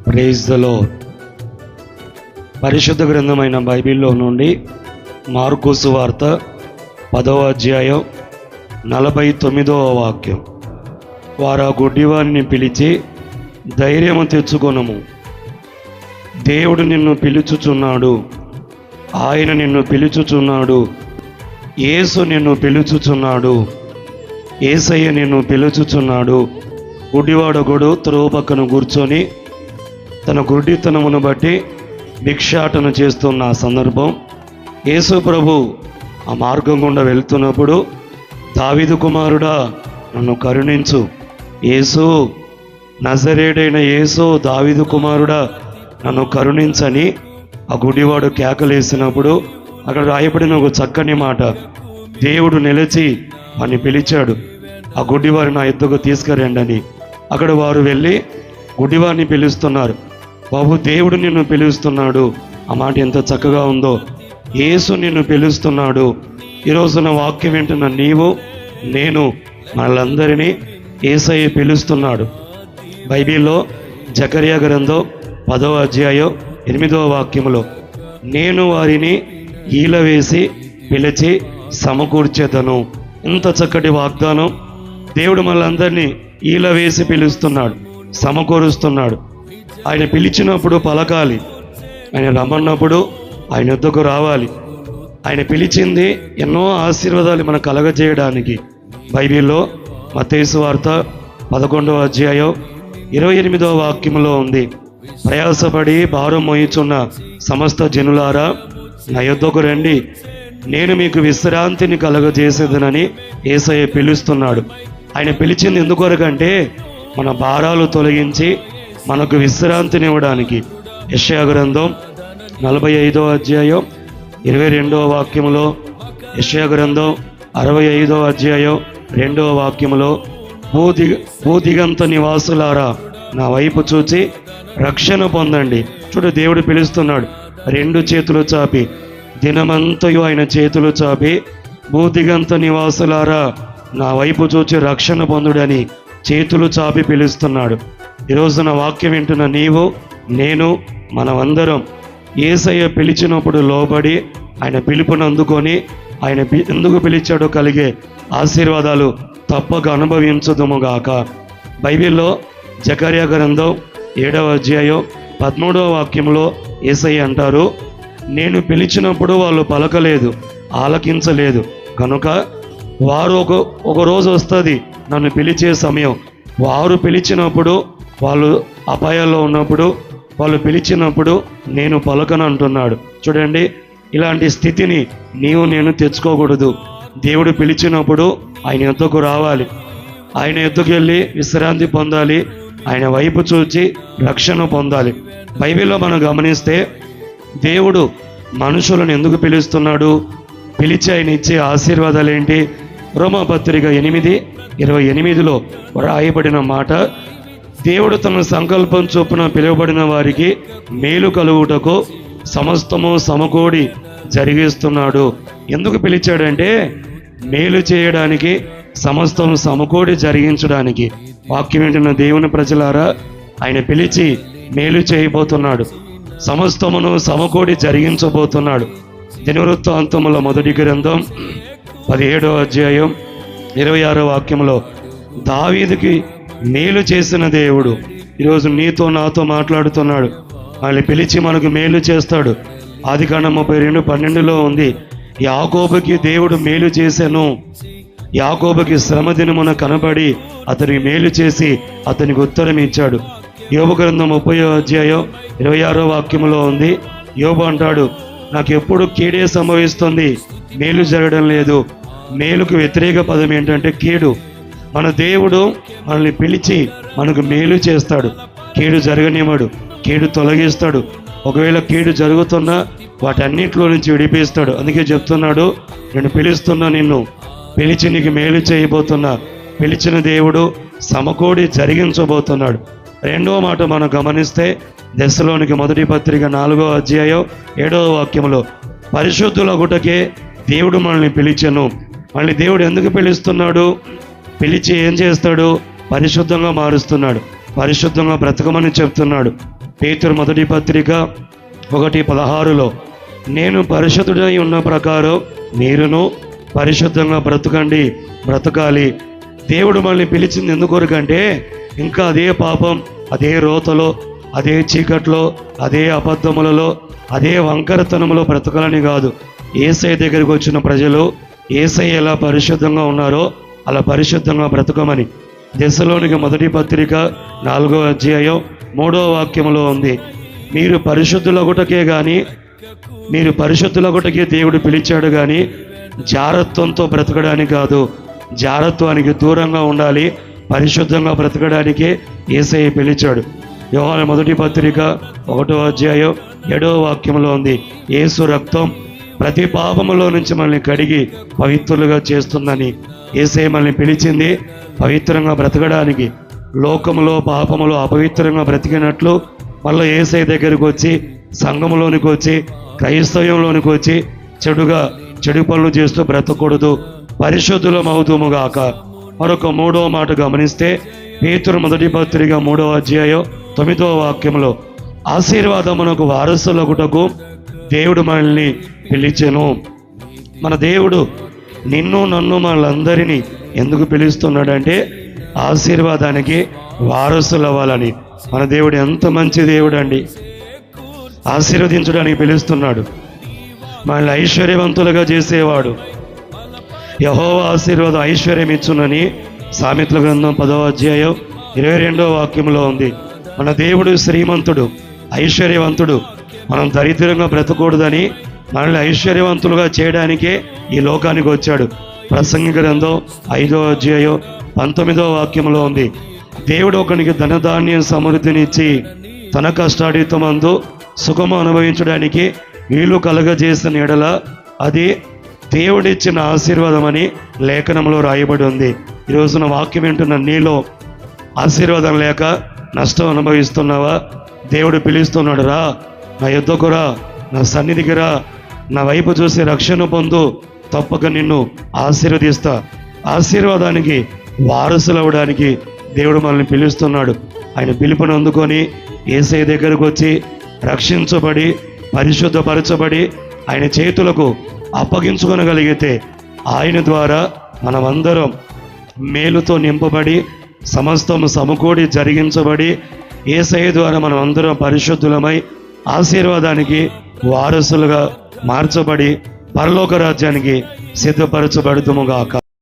Praise the lord. పరిశుద్ధ గ్రంథమైన బైబిల్లో నుండి మార్కు సువార్త 10వ అధ్యాయం 49వ వాక్యం. వారు ఆ గుడ్డివారిని పిలిచి, ధైర్యము తెచ్చుకొనుము, దేవుడు నిన్ను పిలుచుచున్నాడు, ఆయన నిన్ను పిలుచుచున్నాడు, యేసు నిన్ను పిలుచుచున్నాడు, యేసయ్య నిన్ను పిలుచుచున్నాడు. గుడ్డివాడొకడు త్రోవ పక్కన కూర్చొని తన గుడ్డితనమును బట్టి భిక్షాటన చేస్తున్న సందర్భం. యేసు ప్రభు ఆ మార్గం గుండా వెళ్తున్నప్పుడు, దావీదు కుమారుడా నన్ను కరుణించు, యేసు, నజరేయుడైన యేసు, దావీదు కుమారుడా నన్ను కరుణించని ఆ గుడ్డివాడు కేకలేసినప్పుడు అక్కడ రాయబడిన ఒక చక్కని మాట, దేవుడు నిలిచి వాడిని పిలిచాడు, ఆ గుడ్డివారిని నా ఎద్దుకు తీసుకురండి అని. అక్కడ వారు వెళ్ళి గుడ్డివారిని పిలుస్తున్నారు. బాబు, దేవుడు నిన్ను పిలుస్తున్నాడు. ఆ మాట ఎంత చక్కగా ఉందో. యేసు నిన్ను పిలుస్తున్నాడు. ఈరోజు నా వాక్యం వింటున్న నీవు, నేను, మనలందరినీ యేసయ్య పిలుస్తున్నాడు. బైబిల్లో జకర్యా గ్రంథం 10వ అధ్యాయం 8వ వాక్యములో, నేను వారిని ఈల వేసి పిలిచి సమకూర్చేదను. ఇంత చక్కటి వాగ్దానం. దేవుడు మనందరినీ ఈల వేసి పిలుస్తున్నాడు, సమకూరుస్తున్నాడు. ఆయన పిలిచినప్పుడు పలకాలి, ఆయన రమ్మన్నప్పుడు ఆయన వద్దకు రావాలి. ఆయన పిలిచింది ఎన్నో ఆశీర్వాదాలు మనకు కలగజేయడానికి. బైబిల్లో మత్తయి సువార్త 11వ అధ్యాయం 28వ వాక్యంలో ఉంది, ప్రయాసపడి భారం మోయుచున్న సమస్త జనులారా నా యొద్దకు రండి, నేను మీకు విశ్రాంతిని కలగజేసేదనని యేసయ్య పిలుస్తున్నాడు. ఆయన పిలిచింది ఎందుకొరకంటే మన భారాలు తొలగించి మనకు విశ్రాంతిని ఇవ్వడానికి. యెషయా గ్రంథం 45వ అధ్యాయం 22వ వాక్యములో, యెషయా గ్రంథం 65వ అధ్యాయం 2వ వాక్యములో, భూదిగంత నివాసులారా నా వైపు చూచి రక్షణ పొందండి. చూడు, దేవుడు పిలుస్తున్నాడు. రెండు చేతులు చాపి, దినమంతయు ఆయన చేతులు చాపి, భూదిగంత నివాసులారా నా వైపు చూచి రక్షణ పొందుడని చేతులు చాపి పిలుస్తున్నాడు. ఈరోజు నా వాక్యం వింటున్న నీవు, నేను, మనమందరం యేసయ్య పిలిచినప్పుడు లోబడి ఆయన పిలుపును అందుకొని ఆయన ఎందుకు పిలిచాడో కలిగే ఆశీర్వాదాలు తప్పక అనుభవించుదుముగాక. బైబిల్లో జకర్యా గ్రంథం 7వ అధ్యాయం 13వ వాక్యంలో యేసయ్య అంటారు, నేను పిలిచినప్పుడు వాళ్ళు పలకలేదు, ఆలకించలేదు, కనుక వారు ఒక రోజు వస్తుంది నన్ను పిలిచే సమయం. వారు పిలిచినప్పుడు, వాళ్ళు అపాయాల్లో ఉన్నప్పుడు, వాళ్ళు పిలిచినప్పుడు నేను పలకను అంటున్నాడు. చూడండి, ఇలాంటి స్థితిని నీవు నేను తెచ్చుకోకూడదు. దేవుడు పిలిచినప్పుడు ఆయన యొద్దకు రావాలి, ఆయన యొద్దకు వెళ్ళి విశ్రాంతి పొందాలి, ఆయన వైపు చూచి రక్షణ పొందాలి. బైబిల్లో మనం గమనిస్తే దేవుడు మనుషులను ఎందుకు పిలుస్తున్నాడు, పిలిచి ఆయన ఇచ్చే ఆశీర్వాదాలు ఏంటి? రోమాపత్రిక 8:28లో రాయబడిన మాట, దేవుడు తన సంకల్పం చొప్పున పిలువబడిన వారికి మేలు కలుగుటకు సమస్తము సమకూడి జరిగిస్తున్నాడు. ఎందుకు పిలిచాడంటే మేలు చేయడానికి, సమస్తం సమకూడి జరిగించడానికి. వాక్యం వింటున్న దేవుని ప్రజలారా, ఆయన పిలిచి మేలు చేయబోతున్నాడు, సమస్తమును సమకూడి జరిగించబోతున్నాడు. దినవృత్తాంతముల 1వ గ్రంథం 17వ అధ్యాయం 26వ వాక్యంలో, దావీదుకి మేలు చేసిన దేవుడు ఈరోజు నీతో నాతో మాట్లాడుతున్నాడు. వాళ్ళని పిలిచి మనకు మేలు చేస్తాడు. ఆదికాండం 32:12లో ఉంది, యాకోబుకి దేవుడు మేలు చేశాను, యాకోబుకి శ్రమ దినమున కనబడి అతనికి మేలు చేసి అతనికి ఉత్తరం ఇచ్చాడు. యోబు గ్రంథం 30వ అధ్యాయం 26వ వాక్యంలో ఉంది, యోబు అంటాడు, నాకు ఎప్పుడు కీడే సంభవిస్తుంది, మేలు జరగడం లేదు. మేలుకు వ్యతిరేక పదం ఏంటంటే కీడు. మన దేవుడు మనల్ని పిలిచి మనకు మేలు చేస్తాడు, కీడు జరగనివ్వడు, కీడు తొలగిస్తాడు. ఒకవేళ కీడు జరుగుతున్నా వాటన్నిటిలో నుంచి విడిపిస్తాడు. అందుకే చెప్తున్నాడు, నేను పిలుస్తున్నా, నిన్ను పిలిచి నీకు మేలు చేయబోతున్నా. పిలిచిన దేవుడు సమకూడి జరిగించబోతున్నాడు. రెండవ మాట మనం గమనిస్తే దెస్సలోనికి 1వ పత్రిక 4వ అధ్యాయం 7వ వాక్యంలో, పరిశుద్ధులగుటకే దేవుడు మనల్ని పిలిచెను. మళ్ళీ దేవుడు ఎందుకు పిలుస్తున్నాడు? పిలిచి ఏం చేస్తాడు? పరిశుద్ధంగా మారుస్తున్నాడు, పరిశుద్ధంగా బ్రతకమని చెప్తున్నాడు. పేతురు మొదటి పత్రిక 1:16 నేను పరిశుద్ధుడై ఉన్న ప్రకారం మీరును పరిశుద్ధంగా బ్రతకాలి. దేవుడు మనల్ని పిలిచింది ఎందుకొరకంటే ఇంకా అదే పాపం, అదే రోతలో, అదే చీకట్లో, అదే అబద్ధములలో, అదే వంకరతనములో బ్రతకాలని కాదు. యేసయ్య దగ్గరికి వచ్చిన ప్రజలు యేసయ్య ఎలా పరిశుద్ధంగా ఉన్నారో అలా పరిశుద్ధంగా బ్రతకమని దెస్సలోనిక మొదటి పత్రిక 4:3 ఉంది. మీరు పరిశుద్ధులగుటకే దేవుడు పిలిచాడు కానీ జారత్వంతో బ్రతకడానికి కాదు. జారత్వానికి దూరంగా ఉండాలి, పరిశుద్ధంగా బ్రతకడానికే యేసయ్య పిలిచాడు. యోహాను మొదటి పత్రిక 1:7 ఉంది. యేసు రక్తం ప్రతి పాపములో నుంచి మనల్ని కడిగి పవిత్రులుగా చేస్తుందని. యేసయ్య మనల్ని పిలిచింది పవిత్రంగా బ్రతకడానికి. లోకములో పాపములో అపవిత్రంగా బ్రతికినట్లు మళ్ళీ యేసయ్య దగ్గరికి వచ్చి, సంఘములోనికి వచ్చి, క్రైస్తవ్యంలోనికి వచ్చి చెడు పనులు చేస్తూ బ్రతకూడదు. పరిశుద్ధులమవుదుముగాక. మరొక 3వ మాట గమనిస్తే పేతురు మొదటి పత్రిక 3:9 ఆశీర్వాదమునకు వారసులగుటకు దేవుడు మనల్ని పిలిచెను. మన దేవుడు నిన్ను నన్ను మనలందరినీ ఎందుకు పిలుస్తున్నాడంటే ఆశీర్వాదానికి వారసులు అవ్వాలని. మన దేవుడు ఎంత మంచి దేవుడు అండి. ఆశీర్వదించడానికి పిలుస్తున్నాడు, మనల్ని ఐశ్వర్యవంతులుగా చేసేవాడు. యెహోవా ఆశీర్వాదం ఐశ్వర్యం ఇచ్చునని సామెతల గ్రంథం 10:22 ఉంది. మన దేవుడు శ్రీమంతుడు, ఐశ్వర్యవంతుడు. మనం దరిద్రంగా బ్రతకూడదని మనల్ని ఐశ్వర్యవంతులుగా చేయడానికే ఈ లోకానికి వచ్చాడు. ప్రసంగి గ్రంథం 5:19 ఉంది. దేవుడు ఒకనికి ధనధాన్యం సమృద్ధినిచ్చి తన కష్టాడితమందు సుఖము అనుభవించడానికి వీలు కలగజేసిన ఎడల అది దేవుడిచ్చిన ఆశీర్వాదం అని లేఖనంలో రాయబడి ఉంది. ఈరోజున వాక్యం వింటున్న నీలో ఆశీర్వాదం లేక నష్టం అనుభవిస్తున్నావా? దేవుడు పిలుస్తున్నాడు, రా నా యొద్దకు రా, నా సన్నిధికి రా, నా వైపు చూసి రక్షణ పొందు, తప్పక నిన్ను ఆశీర్వదిస్తా. ఆశీర్వాదానికి వారసులు అవ్వడానికి దేవుడు మనల్ని పిలుస్తున్నాడు. ఆయన పిలుపుని అందుకొని యేసయ్య దగ్గరకు వచ్చి రక్షించబడి పరిశుద్ధపరచబడి ఆయన చేతులకు అప్పగించుకొనగలిగితే ఆయన ద్వారా మనమందరం మేలుతో నింపబడి సమస్తము సమకూడి జరిగించబడి యేసయ్య ద్వారా మనం అందరం పరిశుద్ధులమై ఆశీర్వాదానికి వారసులుగా మార్చబడి పరలోక రాజ్యానికి సిద్ధపరచబడుతుముగాక.